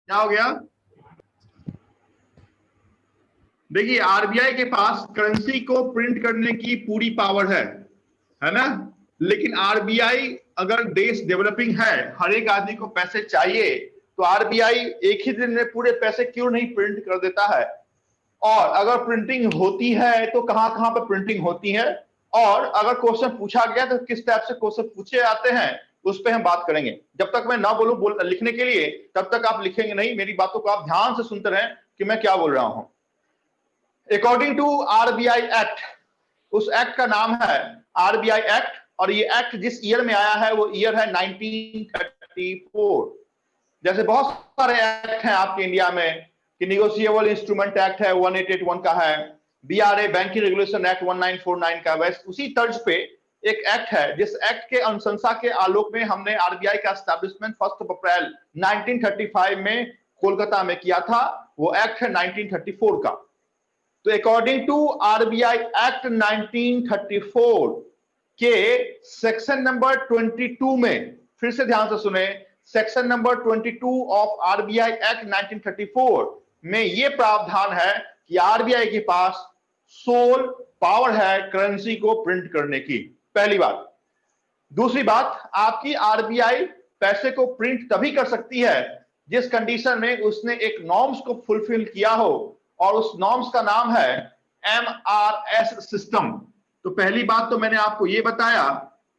क्या हो गया? देखिए, आरबीआई के पास करेंसी को प्रिंट करने की पूरी पावर है ना? लेकिन आरबीआई, अगर देश डेवलपिंग है, हर एक आदमी को पैसे चाहिए, तो आरबीआई एक ही दिन में पूरे पैसे क्यों नहीं प्रिंट कर देता है? और अगर प्रिंटिंग होती है तो कहां कहां पर प्रिंटिंग होती है, और अगर क्वेश्चन पूछा गया तो किस टाइप से क्वेश्चन पूछे जाते हैं, उस पर हम बात करेंगे। जब तक मैं ना बोलूं लिखने के लिए, तब तक आप लिखेंगे नहीं। मेरी बातों को आप ध्यान से सुनते रहें कि मैं क्या बोल रहा हूं। अकॉर्डिंग टू आरबीआई एक्ट, उस एक्ट का नाम है आरबीआई एक्ट, और ये एक्ट जिस ईयर में आया है वो ईयर है 1934। जैसे बहुत सारे एक्ट हैं आपके इंडिया में कि निगोशिएबल इंस्ट्रूमेंट एक्ट है 1881 का है, बीआरए बैंकिंग रेगुलेशन एक्ट 1949 का, वैसे उसी तर्ज पे एक एक्ट है जिस एक्ट के अनुशंसा के आलोक में हमने आरबीआई का एस्टैब्लिशमेंट 1 अप्रैल 1935 में कोलकाता में किया था। वो एक्ट है 1934 का। तो अकॉर्डिंग टू आरबीआई एक्ट 1934 के सेक्शन नंबर 22 में, फिर से ध्यान से सुने, section number 22 of RBI act 1934 में यह प्रावधान है कि आरबीआई के पास सोल पावर है करेंसी को प्रिंट करने की। पहली बात। दूसरी बात, आपकी आरबीआई पैसे को प्रिंट तभी कर सकती है जिस कंडीशन में उसने एक नॉर्म्स को फुलफिल किया हो, और उस नॉर्म्स का नाम है एमआरएस सिस्टम। तो पहली बात तो मैंने आपको यह बताया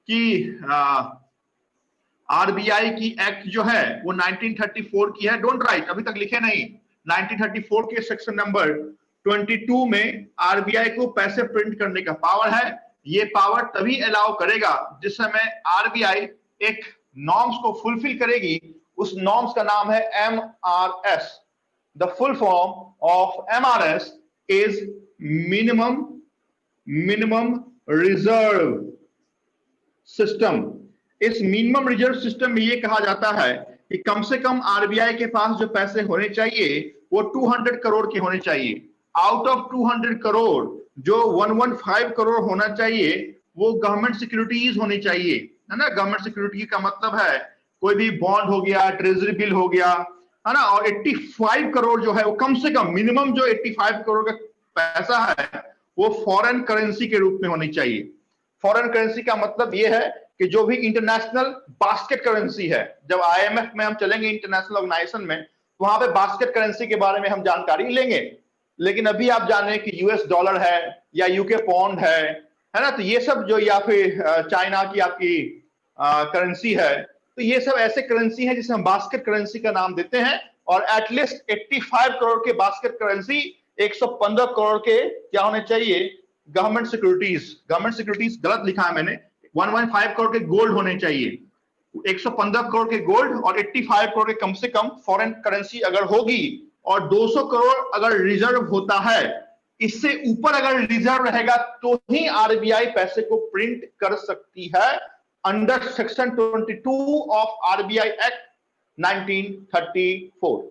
कि आरबीआई की एक्ट जो है वो 1934 की है। डोंट राइट, अभी तक लिखे नहीं। 1934 के सेक्शन नंबर 22 में आरबीआई को पैसे प्रिंट करने का पावर है। ये पावर तभी अलाउ करेगा जिस समय आरबीआई एक नॉर्म्स को फुलफिल करेगी। उस नॉर्म्स का नाम है MRS. The full form of MRS is minimum reserve system. इस मिनिमम रिजर्व सिस्टम में यह कहा जाता है कि कम से कम आरबीआई के पास जो पैसे होने चाहिए वो 200 करोड़ के होने चाहिए। आउट ऑफ 200 करोड़ जो 115 करोड़ होना चाहिए वो गवर्नमेंट सिक्योरिटीज होनी चाहिए, है ना? गवर्नमेंट सिक्योरिटी का मतलब है कोई भी बॉन्ड हो गया, ट्रेजरी बिल हो गया, है ना? और 85 करोड़ जो है वो कम से कम, मिनिमम जो 85 करोड़ का पैसा है वो फॉरेन करेंसी के रूप में होनी चाहिए। फॉरेन करेंसी का मतलब ये है कि जो भी इंटरनेशनल बास्केट करेंसी है, जब आईएमएफ में हम चलेंगे इंटरनेशनल ऑर्गेनाइजेशन में, वहां पे बास्केट करेंसी के बारे में हम जानकारी लेंगे। लेकिन अभी आप जाने कि यूएस डॉलर है या यूके पौंड है ना? तो ये सब जो, या फिर चाइना की आपकी करेंसी है, तो ये सब ऐसे करेंसी है जिसे हम बास्केट करेंसी का नाम देते हैं। और एटलीस्ट 85 करोड़ के बास्केट करेंसी, 115 करोड़ के क्या होने चाहिए? Government securities. गवर्नमेंट सिक्योरिटीज गलत लिखा है मैंने, 115 करोड़ के गोल्ड होने चाहिए। 115 करोड़ के गोल्ड और 85 करोड़ के कम से कम फॉरेन करेंसी अगर होगी, और 200 करोड़ अगर रिजर्व होता है, इससे ऊपर अगर रिजर्व रहेगा तो ही आरबीआई पैसे को प्रिंट कर सकती है under section 22 of RBI act 1934।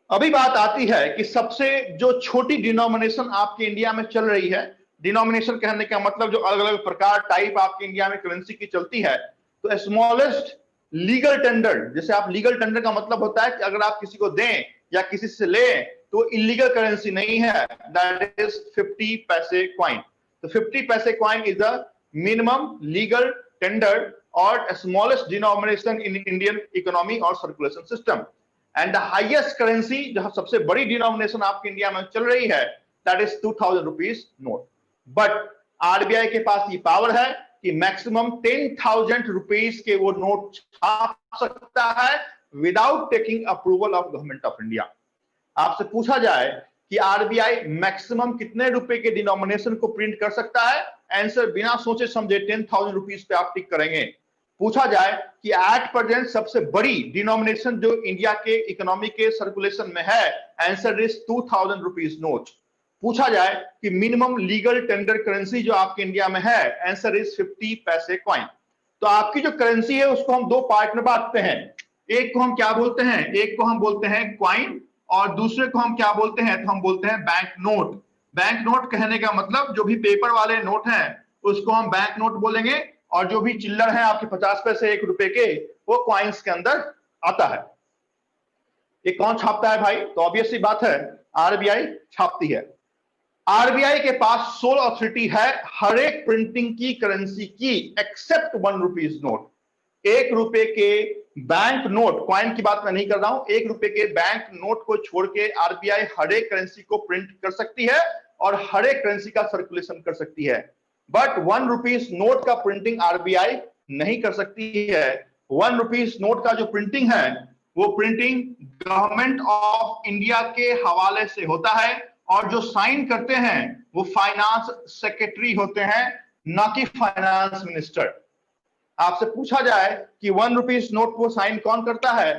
अभी बात आती है कि सबसे जो छोटी डिनोमिनेशन आपके इंडिया में चल रही है, डिनोमिनेशन कहने का मतलब जो अलग अलग प्रकार टाइप आपके इंडिया में करेंसी की चलती है, तो स्मॉलेस्ट लीगल टेंडर, जैसे आप लीगल टेंडर का मतलब होता है कि अगर आप किसी को दें या किसी से लें तो इलीगल करेंसी नहीं है, दैट इज 50 पैसे क्वाइन। तो 50 पैसे coin is the minimum legal tender और smallest denomination in Indian economy और circulation system. And the highest currency, जो सबसे बड़ी डिनोमिनेशन आपके इंडिया में चल रही है, that is 2000 rupees note. But RBI के पास ये पावर है कि मैक्सिमम 10,000 रुपीज के वो नोट छाप सकता है without taking approval of government of India. आपसे पूछा जाए कि आरबीआई मैक्सिमम कितने रुपए के डिनोमिनेशन को प्रिंट कर सकता है, आंसर बिना सोचे समझे 10,000 रुपीज पे आप टिक करेंगे। पूछा जाए कि एट प्रेजेंट सबसे बड़ी डिनोमिनेशन जो इंडिया के इकोनॉमी के सर्कुलेशन में है, आंसर इज 2000 रुपीज नोट। पूछा जाए कि मिनिमम लीगल टेंडर करेंसी जो आपके इंडिया में है, आंसर इज 50 पैसे क्वाइन। तो आपकी जो करेंसी है उसको हम दो पार्ट में बांटते हैं। एक को हम क्या बोलते हैं? एक को हम बोलते हैं क्वाइन, और दूसरे को हम क्या बोलते हैं? तो हम बोलते हैं बैंक नोट। बैंक नोट कहने का मतलब जो भी पेपर वाले नोट हैं उसको हम बैंक नोट बोलेंगे, और जो भी चिल्लर है आपके 50 पैसे 1 रुपए के, वो क्वाइंस के अंदर आता है। ये कौन छापता है भाई? तो ऑब्वियस सी बात है, आरबीआई छापती है। आरबीआई के पास सोल अथॉरिटी है हर एक प्रिंटिंग की करेंसी की, एक्सेप्ट 1 रुपीज नोट। 1 रुपए के बैंक नोट, कॉइन की बात मैं नहीं कर रहा हूं, 1 रुपए के बैंक नोट को छोड़ के आरबीआई हर एक करेंसी को प्रिंट कर सकती है और हर एक करेंसी का सर्कुलेशन कर सकती है। बट 1 रुपीज नोट का प्रिंटिंग आरबीआई नहीं कर सकती है। 1 रुपीज नोट का जो प्रिंटिंग है वो प्रिंटिंग गवर्नमेंट ऑफ इंडिया के हवाले से होता है और जो साइन करते हैं वो फाइनेंस सेक्रेटरी होते हैं, ना कि फाइनेंस मिनिस्टर। आपसे पूछा जाए कि 1 रुपीज नोट को साइन कौन करता है,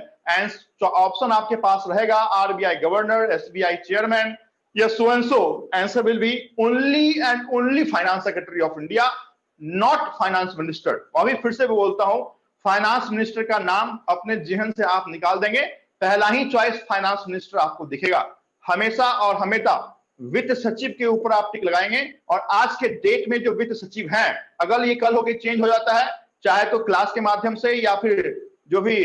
ऑप्शन आपके पास रहेगा आरबीआई गवर्नर, एसबीआई चेयरमैन या so and so. Answer will be only and only finance secretary of India, not finance minister. अभी फिर से बोलता हूं, फाइनेंस मिनिस्टर का नाम अपने जहन से आप निकाल देंगे, पहला ही चॉइस फाइनेंस मिनिस्टर आपको दिखेगा। हमेशा और हमेशा वित्त सचिव के ऊपर आप टिक लगाएंगे। और आज के डेट में जो वित्त सचिव हैं, अगर ये कल होके चेंज हो जाता है, चाहे तो क्लास के माध्यम से या फिर जो भी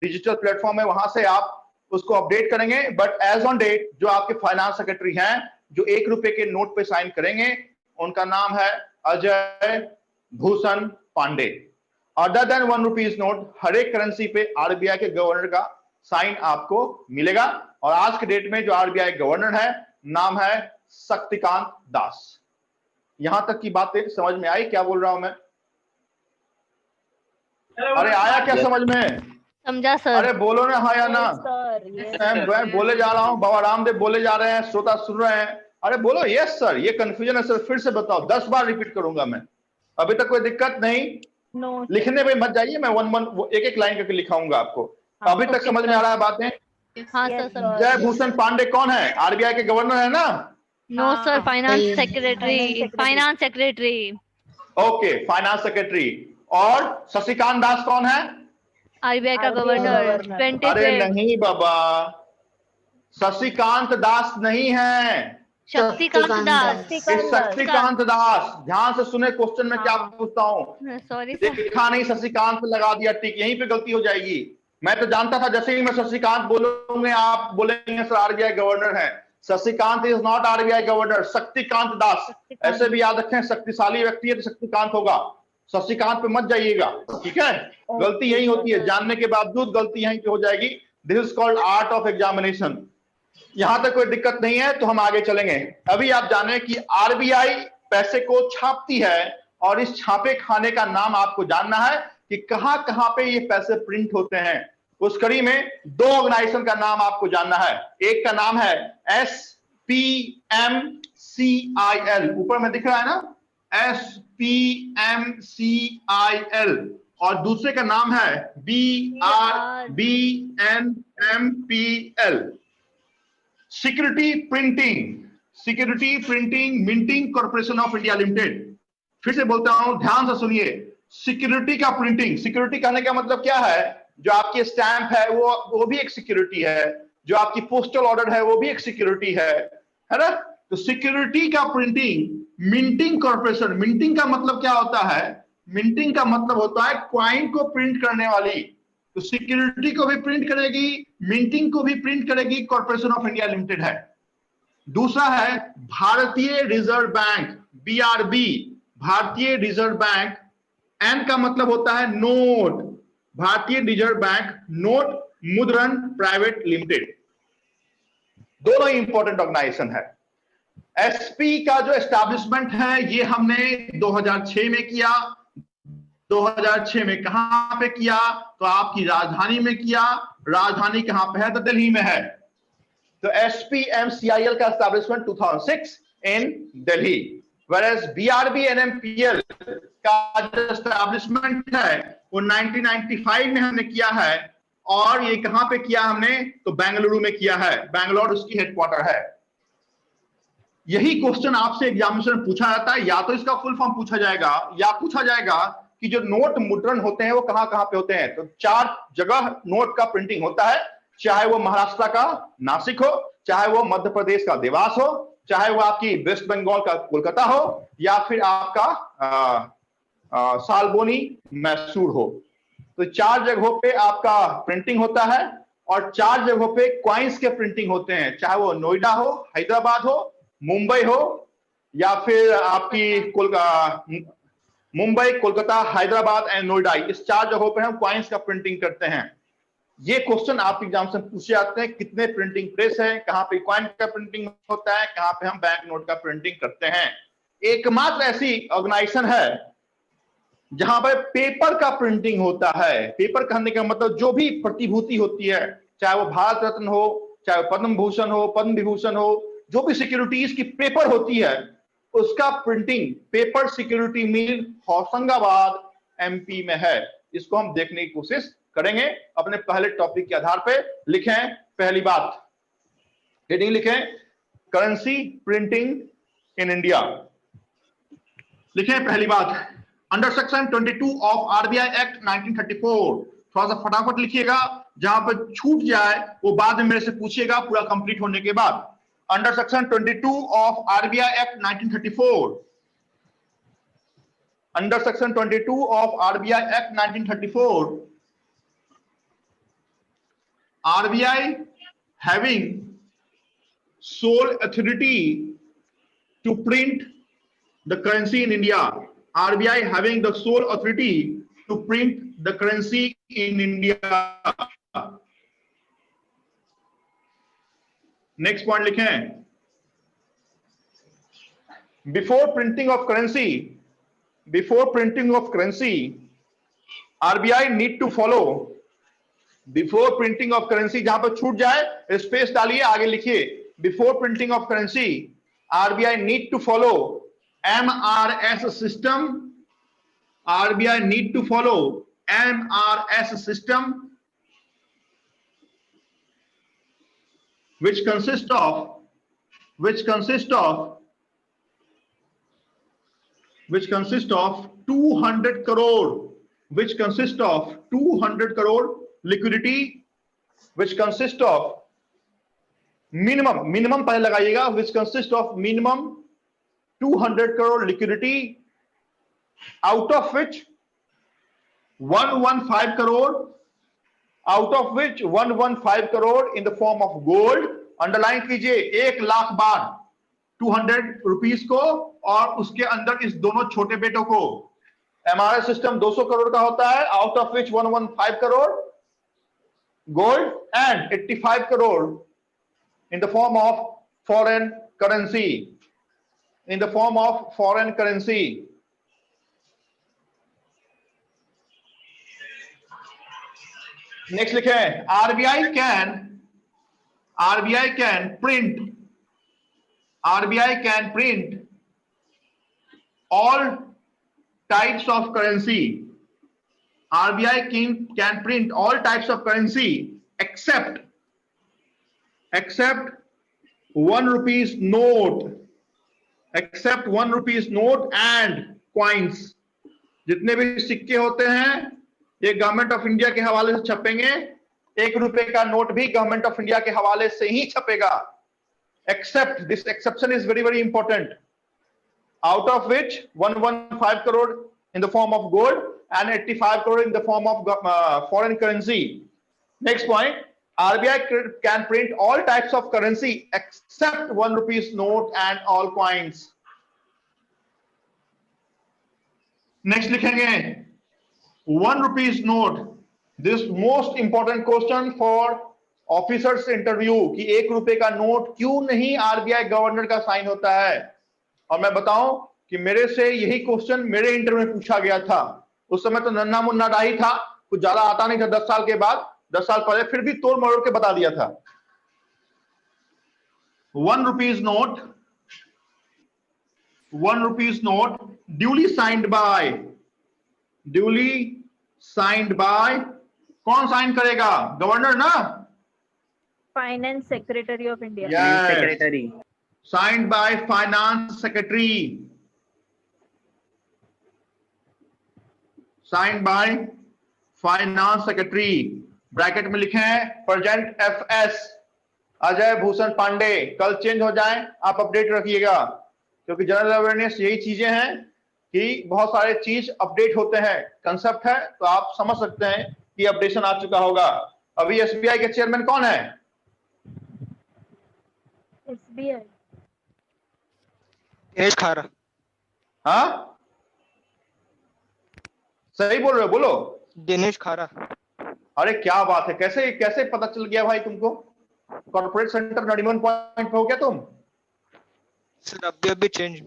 डिजिटल प्लेटफॉर्म है वहां से आप उसको अपडेट करेंगे, बट एज ऑन डेट जो आपके फाइनेंस सेक्रेटरी हैं जो 1 रुपए के नोट पे साइन करेंगे, उनका नाम है Ajay Bhushan Pandey. Other than 1 rupees note, हर एक करेंसी पे आरबीआई के गवर्नर का साइन आपको मिलेगा। और आज के डेट में जो आरबीआई गवर्नर है, नाम है शक्तिकांत दास। यहां तक की बातें समझ में आई? क्या बोल रहा हूं मैं? अरे आया क्या समझ में? समझा सर। अरे बोलो ना हाँ या ना। मैं बोले जा रहा हूँ, बाबा रामदेव बोले जा रहे हैं, श्रोता सुन रहे हैं। अरे बोलो यस सर। ये कंफ्यूजन है सर, फिर से बताओ, 10 बार रिपीट करूंगा मैं। अभी तक कोई दिक्कत नहीं? लिखने पे मत जाइए, मैं एक एक लाइन करके लिखाऊंगा आपको। अभी तक समझ में आ रहा है बातें? हाँ सर। जय भूषण पांडे कौन है? आरबीआई के गवर्नर है ना? No sir, finance secretary. Finance secretary. Okay, finance secretary. और शशिकांत दास कौन है? आरबीआई का गवर्नर। अरे नहीं बाबा, शशिकांत दास नहीं है, शक्तिकांत दास। शक्तिकांत दास। ध्यान से सुने क्वेश्चन में क्या पूछता हूँ। सॉरी देखा नहीं, शशिकांत लगा दिया टिक, यहीं पे गलती हो जाएगी। मैं तो जानता था, जैसे ही मैं शशिकांत बोलूंगे आप बोलेंगे सर आरबीआई गवर्नर है। Shashikant is not RBI governor, Shaktikanta Das. ऐसे भी याद रखें, शक्तिशाली व्यक्ति है तो शक्तिकांत होगा, शशिकांत पे मत जाइएगा, ठीक है? गलती यही होती है, जानने के बावजूद गलती यहीं पे हो जाएगी। This is called art of examination. यहां तक कोई दिक्कत नहीं है तो हम आगे चलेंगे। अभी आप जाने कि आरबीआई पैसे को छापती है और इस छापे खाने का नाम आपको जानना है कि कहां कहां पे ये पैसे प्रिंट होते हैं। उस कड़ी में 2 ऑर्गेनाइजेशन का नाम आपको जानना है। एक का नाम है SPMCIL, ऊपर में दिख रहा है ना, SPMCIL। और दूसरे का नाम है BRBNMPL, security printing minting corporation of India limited. फिर से बोलता हूं, ध्यान से सुनिए, सिक्योरिटी का प्रिंटिंग। सिक्योरिटी कहने का मतलब क्या है? जो आपकी स्टैंप है वो भी एक सिक्योरिटी है, जो आपकी पोस्टल ऑर्डर है वो भी एक सिक्योरिटी है ना? तो सिक्योरिटी का प्रिंटिंग, मिंटिंग कॉर्पोरेशन। मिंटिंग का मतलब क्या होता है? मिंटिंग का मतलब होता है क्वाइन को प्रिंट करने वाली। तो सिक्योरिटी को भी प्रिंट करेगी, मिंटिंग को भी प्रिंट करेगी, कॉर्पोरेशन ऑफ इंडिया लिमिटेड है। दूसरा है भारतीय रिजर्व बैंक, BRB, भारतीय रिजर्व बैंक। एन का मतलब होता है नोट, भारतीय reserve bank note Mudran private limited. दोनों ही इंपॉर्टेंट ऑर्गेनाइजेशन है। एसपी का जो एस्टैब्लिशमेंट है ये हमने 2006 में किया। 2006 में कहां पे किया? तो आपकी राजधानी में किया। राजधानी कहां पे है? तो दिल्ली में है। तो SPMCIL का एस्टैब्लिशमेंट 2006 इन दिल्ली, whereas BRBNMPL का जो एस्टैब्लिशमेंट है वो 1995 में हमने किया है। और ये कहां पे किया हमने? तो बेंगलुरु में किया है, बैंगलोर उसकी हेडक्वार्टर है। यही क्वेश्चन आपसे एग्जामिनेशन में पूछा जाता है, या तो इसका फुल फॉर्म पूछा जाएगा या पूछा जाएगा कि जो नोट मुद्रण होते हैं वो कहां कहां पे होते हैं। तो 4 जगह नोट का प्रिंटिंग होता है, चाहे वो महाराष्ट्र का नासिक हो, चाहे वो मध्य प्रदेश का देवास हो, चाहे वो आपकी वेस्ट बंगाल का कोलकाता हो, या फिर आपका सालबोनी मैसूर हो। तो 4 जगहों पे आपका प्रिंटिंग होता है। और 4 जगहों पे क्वाइंस के प्रिंटिंग होते हैं, चाहे वो नोएडा हो, हैदराबाद हो, मुंबई हो, या फिर आपकी मुंबई, कोलकाता, हैदराबाद एंड नोएडा, इस 4 जगहों पे हम क्वाइंस का प्रिंटिंग करते हैं। ये क्वेश्चन आपके एग्जाम से पूछे जाते हैं, कितने प्रिंटिंग प्रेस है, कहां पे क्वाइन का प्रिंटिंग होता है, कहां पे हम बैंक नोट का प्रिंटिंग करते हैं। एकमात्र ऐसी ऑर्गेनाइजेशन है जहां पर पेपर का प्रिंटिंग होता है। पेपर कहने का मतलब जो भी प्रतिभूति होती है, चाहे वो भारत रत्न हो, चाहे वो पद्म भूषण हो, पद्म विभूषण हो, जो भी सिक्योरिटीज की पेपर होती है, उसका प्रिंटिंग पेपर सिक्योरिटी मिल होशंगाबाद एमपी में है। इसको हम देखने की कोशिश करेंगे अपने पहले टॉपिक के आधार पे। लिखें पहली बात, हेडिंग लिखें, करेंसी प्रिंटिंग इन इंडिया। लिखें पहली बात, under section 22 of RBI act 1934। थोड़ा सा फटाफट लिखिएगा, जहां पर छूट जाए वो बाद में मेरे से पूछिएगा पूरा कंप्लीट होने के बाद। Under section 22 of RBI act 1934, under section 22 of RBI act 1934, RBI having sole authority to print the currency in India. RBI having the sole authority to print the currency in India. Next point लिखें, before printing of currency, RBI need to follow, before printing of currency, जहां पर छूट जाए space डालिए, आगे लिखिए, before printing of currency RBI need to follow MRS system, RBI need to follow MRS system, which consists of 200 crore liquidity, which consists of minimum पहले लगाइएगा, which consists of minimum 200 crore liquidity, out of which 115 crore in the form of gold। Underline कीजिए, 1 लाख बार 200 rupees को और उसके अंदर इस दोनों छोटे बेटों को। MRS सिस्टम 200 करोड़ का होता है, out of which 115 crore gold and 85 crore in the form of foreign currency, next लिखें, RBI can print all types of currency. RBI can print all types of currency except 1 rupees note, and coins। जितने भी सिक्के होते हैं ये government of India के हवाले से छपेंगे, 1 रुपए का नोट भी गवर्नमेंट ऑफ इंडिया के हवाले से ही छपेगा, except this exception is very very important, out of which 115 crore in the form of gold and 85 crore in the form of foreign currency। Next point, RBI can print all types of currency except 1 rupees note and all coins। Next लिखेंगे 1 rupees note, this most important question for officers interview, कि 1 रुपए का note क्यों नहीं RBI governor का sign होता है। और मैं बताऊं कि मेरे से यही क्वेश्चन मेरे इंटरव्यू में पूछा गया था। उस समय तो नन्ना मुन्ना डाही था, कुछ ज्यादा आता नहीं था। 10 साल के बाद, 10 साल पहले फिर भी तोड़ मरोड़ के बता दिया था। 1 rupees note duly signed by कौन साइन करेगा? गवर्नर ना, finance secretary of India. Secretary, signed by finance secretary, bracket में लिखें प्रेजेंट FS अजय भूषण पांडे। कल चेंज हो जाए आप अपडेट रखिएगा, क्योंकि जनरल अवेयरनेस यही चीजें हैं कि बहुत सारे चीज अपडेट होते हैं। कंसेप्ट है तो आप समझ सकते हैं कि अपडेशन आ चुका होगा। अभी एसबीआई के चेयरमैन कौन है? SBI दिनेश खारा। हाँ, सही बोल रहे हो, बोलो। दिनेश खारा। अरे क्या बात है, कैसे कैसे पता चल गया भाई तुमको? कॉर्पोरेट सेंटर 91 पॉइंट पे हो गया तुम? सर अभी चेंज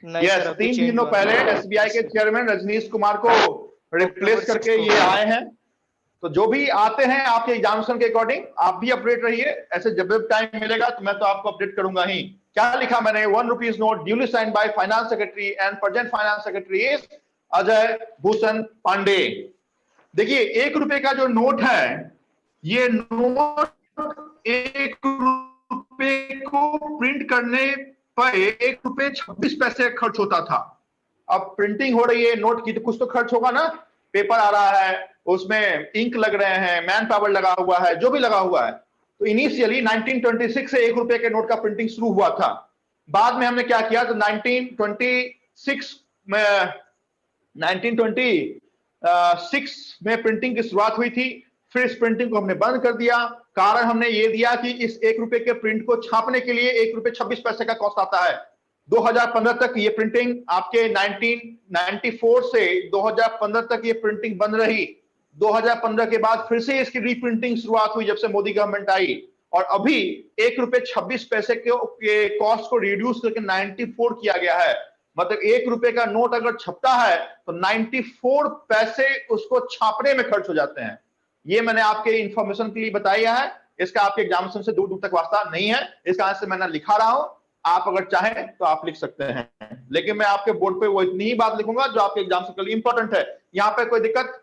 नहीं यस, सर, अभी 3 चेंज दिनों हुआ। पहले एसबीआई के चेयरमैन रजनीश कुमार को रिप्लेस करके ये आए हैं। तो जो भी आते हैं आपके एग्जामिनेशन के अकॉर्डिंग, आप भी अपडेट रहिए। ऐसे जब भी टाइम मिलेगा तो मैं तो आपको अपडेट करूंगा ही। क्या लिखा मैंने? 1 rupees note duly signed by finance secretary and present finance secretary is Ajay Bhushan Pandey. देखिए, 1 रुपए का जो नोट है, ये नोट 1 रुपए को प्रिंट करने पर 1 रुपए 26 पैसे खर्च होता था। अब प्रिंटिंग हो रही है नोट की, तो कुछ तो खर्च होगा ना। पेपर आ रहा है, उसमें इंक लग रहे हैं, मैन पावर लगा हुआ है, जो भी लगा हुआ है। तो इनिशियली 1926 से 1 रुपए के नोट का प्रिंटिंग शुरू हुआ था। बाद में हमने क्या किया, तो 1926 में प्रिंटिंग की शुरुआत हुई थी। फिर इस प्रिंटिंग को हमने बंद कर दिया। कारण हमने ये दिया कि इस 1 रुपए के प्रिंट को छापने के लिए 1 रुपए 26 पैसे का कॉस्ट आता है। 2015 तक ये प्रिंटिंग, आपके 1994 से 2015 तक ये प्रिंटिंग बंद रही। 2015 के बाद फिर से इसकी रीप्रिंटिंग शुरुआत हुई जब से मोदी गवर्नमेंट आई। और अभी 1 रुपए 26 पैसे के कॉस्ट को रिड्यूस करके 94 किया गया है। मतलब 1 रुपए का नोट अगर छपता है तो 94 पैसे उसको छापने में खर्च हो जाते हैं। ये मैंने आपके इंफॉर्मेशन के लिए बताया है। इसका आपके एग्जामिनेशन से दूर दूर तक वास्ता नहीं है। इसका आंसर मैंने लिखा रहा हूं, आप अगर चाहें तो आप लिख सकते हैं, लेकिन मैं आपके बोर्ड पे वो इतनी ही बात लिखूंगा जो आपके एग्जाम के लिए इंपॉर्टेंट है। यहां पे कोई दिक्कत?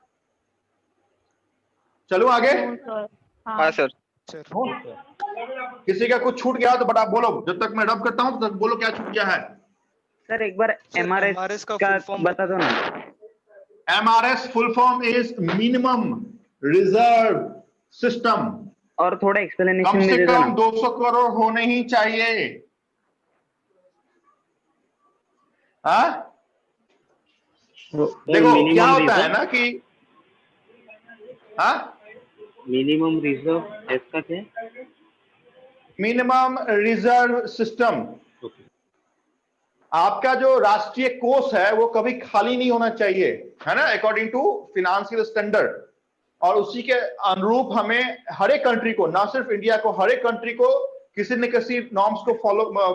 चलो आगे। हाँ सर। किसी का कुछ छूट गया तो बता बोलो, जब तक मैं रब करता हूं तब तक बोलो क्या छूट गया है। सर एक बार MRS का बता दो ना। MRS full form is minimum reserve system. और थोड़ा एक्सप्लेनेशन कम में से दे दो कम ना। 200 करोड़ होने ही चाहिए। हाँ, देखो क्या होता है ना कि मिनिमम रिजर्व इसका क्या है? मिनिमम रिजर्व सिस्टम, आपका जो राष्ट्रीय कोष है वो कभी खाली नहीं होना चाहिए, है ना, अकॉर्डिंग टू फिनेंशियल स्टैंडर्ड। और उसी के अनुरूप हमें हर एक कंट्री को, ना सिर्फ इंडिया को, हर एक कंट्री को किसी न किसी नॉर्म्स को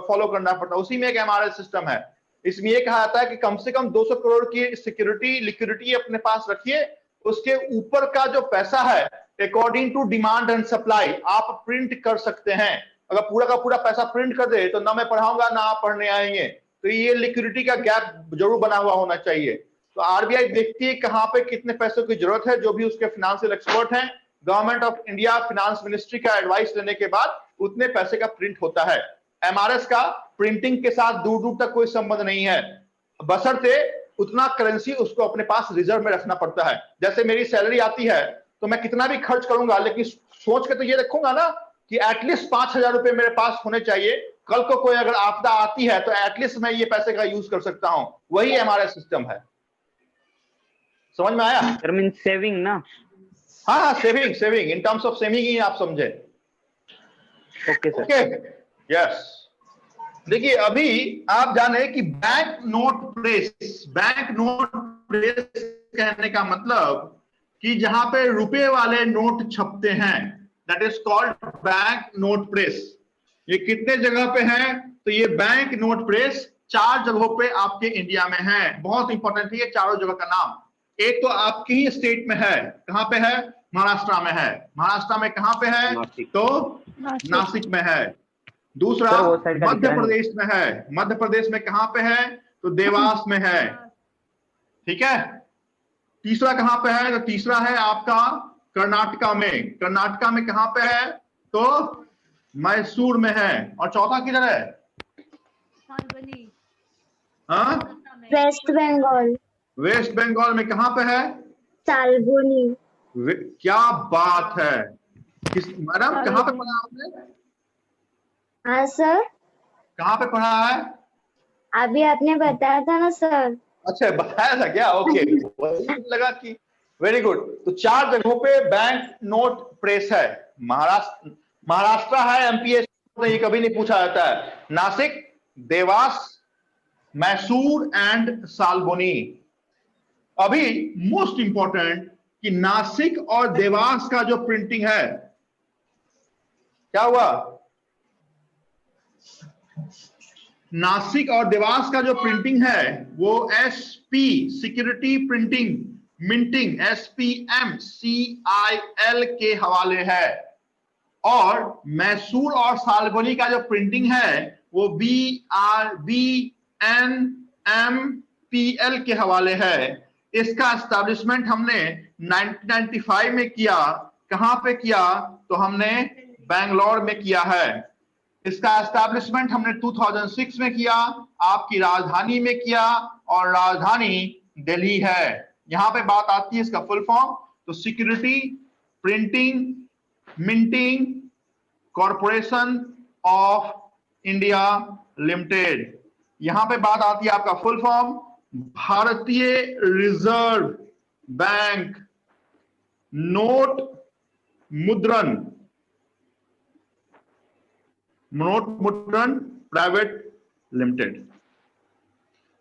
फॉलो करना पड़ता है। उसी में एक MRS सिस्टम है। इसमें यह कहा जाता है कि कम से कम 200 करोड़ की सिक्योरिटी लिक्विडिटी अपने पास रखिए। उसके ऊपर का जो पैसा है according to demand and supply आप प्रिंट कर सकते हैं। अगर पूरा का पूरा पैसा प्रिंट कर दे तो ना मैं पढ़ाऊंगा ना आप पढ़ने आएंगे। तो ये लिक्विडिटी का गैप जरूर बना हुआ होना चाहिए। तो RBI देखती है कहां पे कितने पैसों की जरूरत है। जो भी उसके फाइनेंशियल एक्सपर्ट हैं, government of India finance ministry का एडवाइस लेने के बाद उतने पैसे का प्रिंट होता है। MRS का प्रिंटिंग के साथ दूर दूर तक कोई संबंध नहीं है, बशर्ते उतना करेंसी उसको अपने पास रिजर्व में रखना पड़ता है। जैसे मेरी सैलरी आती है तो मैं कितना भी खर्च करूंगा, लेकिन सोच के तो ये रखूंगा ना कि एटलीस्ट 5,000 रुपए मेरे पास होने चाहिए। कल को कोई अगर आपदा आती है तो एटलीस्ट मैं ये पैसे का यूज कर सकता हूं। वही MRS सिस्टम है। समझ में आया? सेविंग ना? हाँ, saving in terms of saving ही आप समझे। Okay sir. Okay, yes. देखिए, अभी आप जाने कि बैंक नोट प्रेस कहने का मतलब कि जहां पे रुपए वाले नोट छपते हैं, that is called bank note press. ये कितने जगह पे है? तो ये बैंक नोट प्रेस 4 जगहों पे आपके इंडिया में है। बहुत इंपॉर्टेंट है ये चारों जगह का नाम। एक तो आपकी ही स्टेट में है। कहां पे है? महाराष्ट्र में है। महाराष्ट्र में कहां पे है? तो नासिक में है। दूसरा मध्य प्रदेश में है। मध्य प्रदेश में कहां पे है? तो देवास में है। ठीक है। तीसरा कहां पे है? तो तीसरा है आपका कर्नाटका में। कर्नाटका में कहां पे है? तो मैसूर में है। और चौथा किधर है? हाँ, वेस्ट बंगाल। वेस्ट बंगाल में कहां पे है? सालबोनी। क्या बात है। मैडम कहां पे पढ़ा आपने? हाँ सर। कहां पे पढ़ा है? अभी आपने बताया था ना सर। अच्छा, बताया था क्या? ओके। लगा कि वेरी गुड। तो 4 जगहों पे बैंक नोट प्रेस है। महाराष्ट्र है, एमपी ये कभी नहीं पूछा जाता है। नासिक, देवास, मैसूर एंड साल्बोनी। अभी मोस्ट इंपॉर्टेंट कि नासिक और देवास का जो प्रिंटिंग है, क्या हुआ? नासिक और देवास का जो प्रिंटिंग है वो SP security printing minting SPMCIL के हवाले है, और मैसूर और साल्बोनी का जो प्रिंटिंग है वो BRBNMPL के हवाले है। इसका एस्टैब्लिशमेंट हमने 1995 में किया। कहां पे किया? तो हमने बेंगलोर में किया है। इसका एस्टैब्लिशमेंट हमने 2006 में किया, आपकी राजधानी में किया, और राजधानी दिल्ली है। यहां पे बात आती है इसका फुल फॉर्म। तो security printing minting corporation of India limited. यहां पे बात आती है आपका full form, Bharatiya reserve bank note Mudran private limited.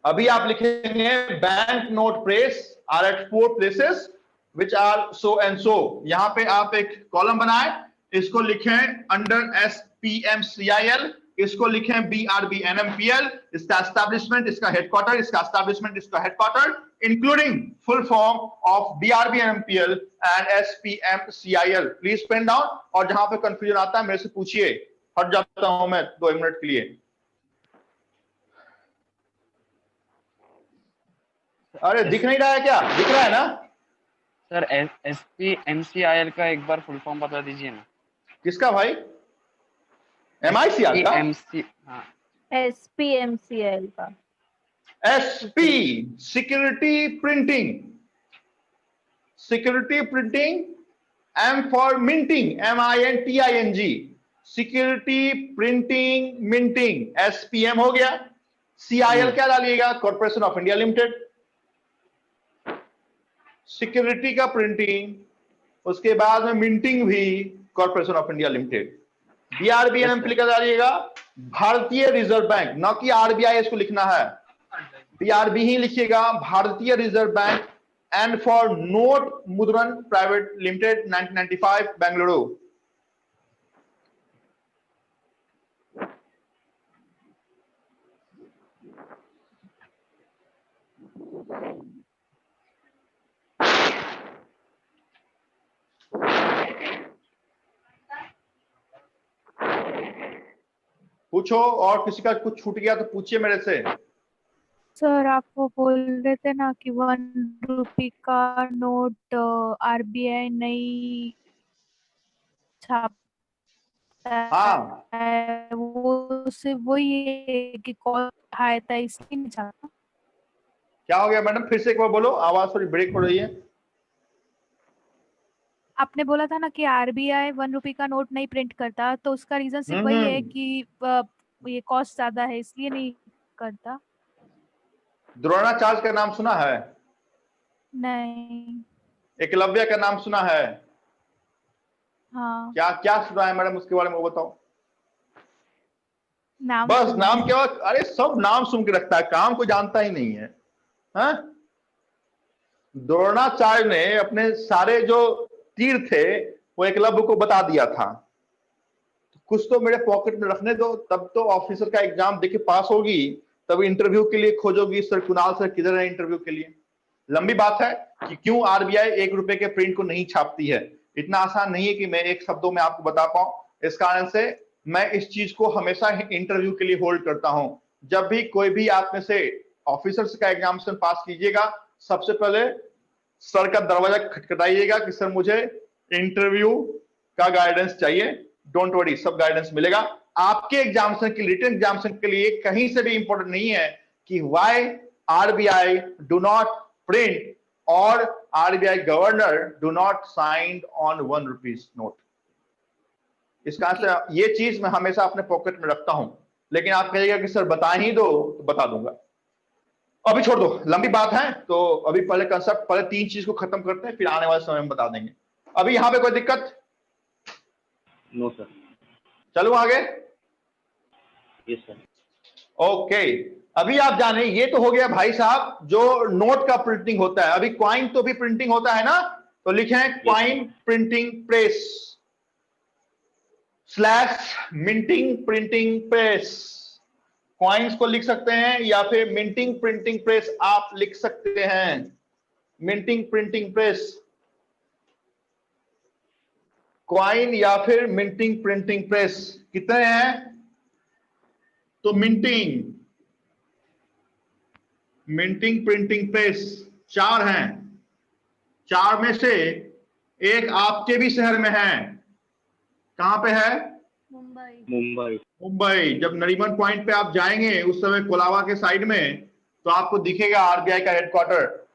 अभी आप लिखेंगे bank note press are at 4 places which are so and so। यहां पे आप एक कॉलम बनाए, इसको लिखें अंडर SPMCIL, इसको लिखें BRBNMPL, इसका एस्टैब्लिशमेंट, इसका हेडक्वार्टर, इसका एस्टैब्लिशमेंट, इसका headquarter, including full form of BRBNMPL and SPMCIL। Please pen down, और जहां पे कंफ्यूजन आता है मेरे से पूछिए। हट जाता हूं मैं 2 मिनट के लिए। अरे दिख नहीं रहा है क्या? दिख रहा है ना सर? SPMCIL का एक बार फुल फॉर्म बता दीजिए ना। किसका भाई? MICR का? हाँ, SPMCIL का। SP security printing, M for minting, MINTING, security printing minting, SPM हो गया। CIL क्या डालिएगा? Corporation of India limited. Security का प्रिंटिंग, उसके बाद में मिंटिंग भी corporation of India limited. BRBNMPL का डालिएगा भारतीय रिजर्व बैंक, न कि RBI इसको लिखना है, BRB ही लिखिएगा, भारतीय reserve bank. And for note Mudran private limited 1995 Bengaluru. पूछो, और किसी का कुछ छूट गया तो पूछिए मेरे से। सर आप वो बोल रहे थे ना कि 1 रुपए का नोट RBI नहीं छापता हाँ, है, वो सिर्फ वही है कि कॉस्ट हाई था इसलिए नहीं छापता। क्या हो गया मैडम? फिर से एक बार बोलो, आवाज थोड़ी ब्रेक हो रही है। आपने बोला था ना कि RBI 1 रुपए का नोट नहीं प्रिंट करता, तो उसका रीजन सिर्फ वही है कि ये कॉस्ट ज्यादा है इसलिए नहीं करता। द्रोणाचार्य का नाम सुना है? नहीं। एकलव्य का नाम सुना है? हाँ। क्या क्या सुना है मैडम, उसके बारे में वो बताओ। नाम बस नाम क्या? अरे सब नाम सुन के रखता है, काम को जानता ही नहीं है। हाँ? द्रोणाचार्य ने अपने सारे जो तीर थे वो एकलव्य को बता दिया था। तो कुछ तो मेरे पॉकेट में रखने दो, तब तो ऑफिसर का एग्जाम देके पास होगी, तब इंटरव्यू के लिए खोजोगी सर कुणाल सर किधर है इंटरव्यू के लिए। लंबी बात है कि क्यों RBI 1 रुपए के प्रिंट को नहीं छापती है। इतना आसान नहीं है कि मैं एक शब्दों में आपको बता पाऊं। इस कारण से मैं इस चीज को हमेशा इंटरव्यू के लिए होल्ड करता हूं। जब भी कोई भी आप में से ऑफिसर्स का एग्जामिनेशन पास कीजिएगा, सबसे पहले सर का दरवाजा खटखटाइएगा कि सर मुझे इंटरव्यू का गाइडेंस चाहिए। डोंट वरी, सब गाइडेंस मिलेगा। आपके एग्जामिनेशन के रिटन एग्जामिनेशन के लिए कहीं से भी इंपॉर्टेंट नहीं है कि why RBI do not print और RBI governor do not sign on 1 rupees note. इस कारण से ये चीज मैं हमेशा अपने पॉकेट में रखता हूं। लेकिन आप कहिएगा कि सर बता ही दो, तो बता दूंगा। अभी छोड़ दो, लंबी बात है, तो अभी पहले कंसेप्ट, पहले 3 चीज को खत्म करते हैं, फिर आने वाले समय में बता देंगे। अभी यहाँ पे कोई दिक्कत? No sir. चलो आगे। Yes sir. ओके, अभी आप जाने, ये तो हो गया भाई साहब जो नोट का प्रिंटिंग होता है। अभी क्वाइन तो भी प्रिंटिंग होता है ना, तो लिखें coin printing press / minting printing press. Coins को लिख सकते हैं या फिर मिंटिंग प्रिंटिंग प्रेस आप लिख सकते हैं। मिंटिंग प्रिंटिंग प्रेस, क्वाइन या फिर मिंटिंग प्रिंटिंग प्रेस, कितने हैं? तो मिंटिंग प्रिंटिंग प्रेस 4 हैं। 4 में से एक आपके भी शहर में है। कहां पे है? मुंबई। जब नरीमन पॉइंट पे आप जाएंगे उस समय कोलाबा के साइड में, तो आपको दिखेगा आरबीआई का हेडक्वार्टर,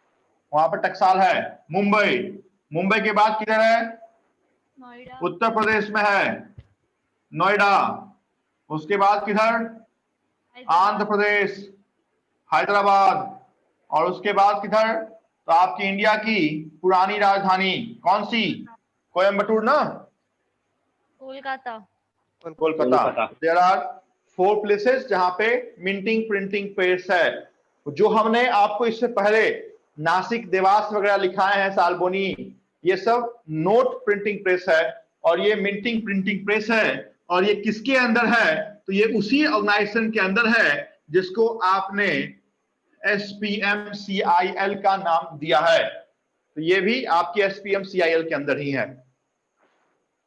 वहां पर टकसाल है। मुंबई के बाद किधर है? उत्तर प्रदेश में है नोएडा। उसके बाद किधर? आंध्र प्रदेश, हैदराबाद। और उसके बाद किधर? तो आपकी इंडिया की पुरानी राजधानी कौन सी? कोयम्बटूर ना? कोलकाता। देयर आर 4 प्लेसेस जहां पे मिंटिंग प्रिंटिंग प्रेस है। जो हमने आपको इससे पहले नासिक, देवास वगैरह लिखाए हैं, सालबोनी, ये सब नोट प्रिंटिंग प्रेस है और ये मिंटिंग प्रिंटिंग प्रेस है। और ये किसके अंदर है? तो ये उसी ऑर्गेनाइजेशन के अंदर है जिसको आपने SPMCIL का नाम दिया है। तो ये भी आपकी SPMCIL के अंदर ही है।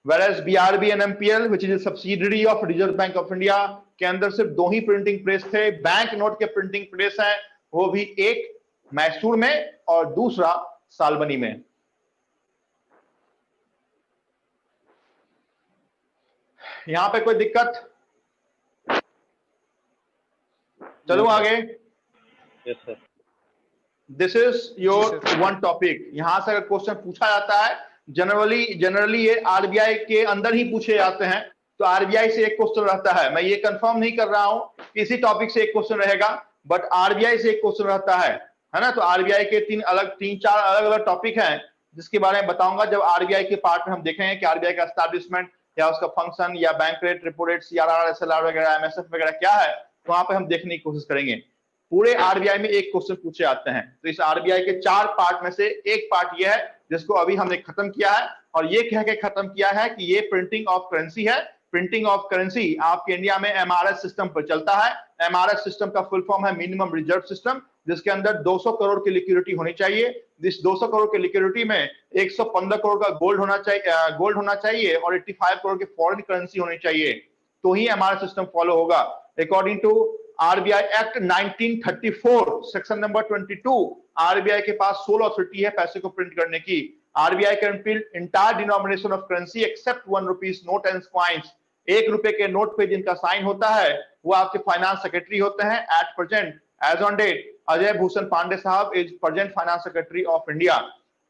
Whereas BRB and MPL, which is a subsidiary of Reserve Bank of India, के अंदर सिर्फ 2 ही प्रिंटिंग प्रेस थे। बैंक नोट के प्रिंटिंग प्रेस हैं, वो भी एक मैसूर में और दूसरा सालबनी में। यहां पे कोई दिक्कत? चलो आगे। Yes sir. This is your one topic. यहां से अगर क्वेश्चन पूछा जाता है, जनरली ये आरबीआई के अंदर ही पूछे जाते हैं, तो आरबीआई से एक क्वेश्चन रहता है। मैं ये कंफर्म नहीं कर रहा हूं कि इसी टॉपिक से एक क्वेश्चन रहेगा, बट आरबीआई से एक क्वेश्चन रहता है ना। तो आरबीआई के 3-4 अलग-अलग टॉपिक हैं जिसके बारे में बताऊंगा जब आरबीआई के पार्ट में हम देखेंगे कि आरबीआई का एस्टैब्लिशमेंट या उसका फंक्शन या bank rate, repo rate, CRR, SLR वगैरह, एमएसएफ वगैरह क्या है, तो वहां पे हम देखने की कोशिश करेंगे। पूरे आरबीआई में एक क्वेश्चन पूछे जाते हैं। तो इस आरबीआई के 4 पार्ट में से एक पार्ट ये है जिसको अभी हमने खत्म किया है, और ये कह के खत्म किया है कि ये प्रिंटिंग ऑफ करेंसी है। प्रिंटिंग ऑफ करेंसी आपके इंडिया में एमआरएस सिस्टम पर चलता है। एमआरएस सिस्टम का फुल फॉर्म है मिनिमम रिजर्व सिस्टम, जिसके अंदर 200 करोड़ की लिक्विडिटी होनी चाहिए। इस 200 करोड़ की लिक्विडिटी में 115 करोड़ का गोल्ड होना चाहिए और 85 करोड़ की फॉरेन करेंसी होनी चाहिए, तो ही एमआरएस सिस्टम फॉलो होगा। According to RBI act 1934 section number 22, RBI के पास 16 अथॉरिटी है पैसे को प्रिंट करने की। RBI can print entire denomination of currency except 1 rupees note and coins. 1 रुपए के नोट पे जिनका साइन होता है वो आपके फाइनेंस सेक्रेटरी होते हैं। At present as on date Ajay Bhushan Pandey साहब is present finance secretary of India.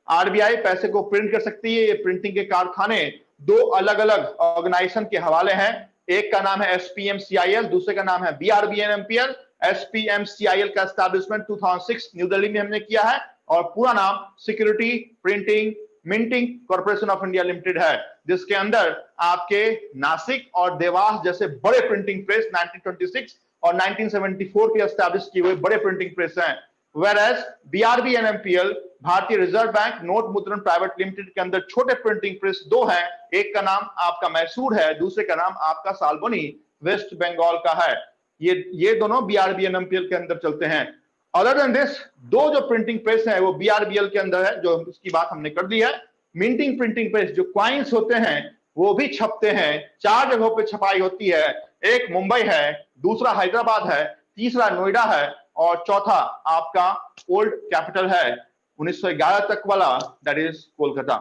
RBI पैसे को प्रिंट कर सकती है। ये प्रिंटिंग के कारखाने 2 अलग-अलग ऑर्गेनाइजेशन के हवाले हैं। एक का नाम है SPMCIL, दूसरे का नाम है BRB and MPL। SPMCIL का एस्टैब्लिशमेंट 2006 न्यू दिल्ली में हमने किया है और पूरा नाम security printing minting corporation of India limited है, जिसके अंदर आपके नासिक और देवास जैसे बड़े प्रिंटिंग प्रेस 1926 और 1974 के एस्टैब्लिश किए हुए बड़े प्रिंटिंग प्रेस हैं। Whereas BRB and MPL भारतीय reserve bank note Mudran private limited के अंदर छोटे प्रिंटिंग प्रेस 2 हैं। एक का नाम आपका मैसूर है, दूसरे का नाम आपका सालबनी वेस्ट बंगाल का है। ये दोनों BRB and MPL के अंदर चलते हैं। अदर देन दिस 2 जो प्रिंटिंग प्रेस है वो BRBL के अंदर है, जो उसकी बात हमने कर दी है। मिंटिंग प्रिंटिंग प्रेस जो क्वाइंस होते हैं वो भी छपते हैं। 4 जगहों पे छपाई होती है। एक मुंबई है, दूसरा हैदराबाद है, तीसरा नोएडा है और चौथा आपका ओल्ड कैपिटल है 1911 तक वाला, दैट इज कोलकाता।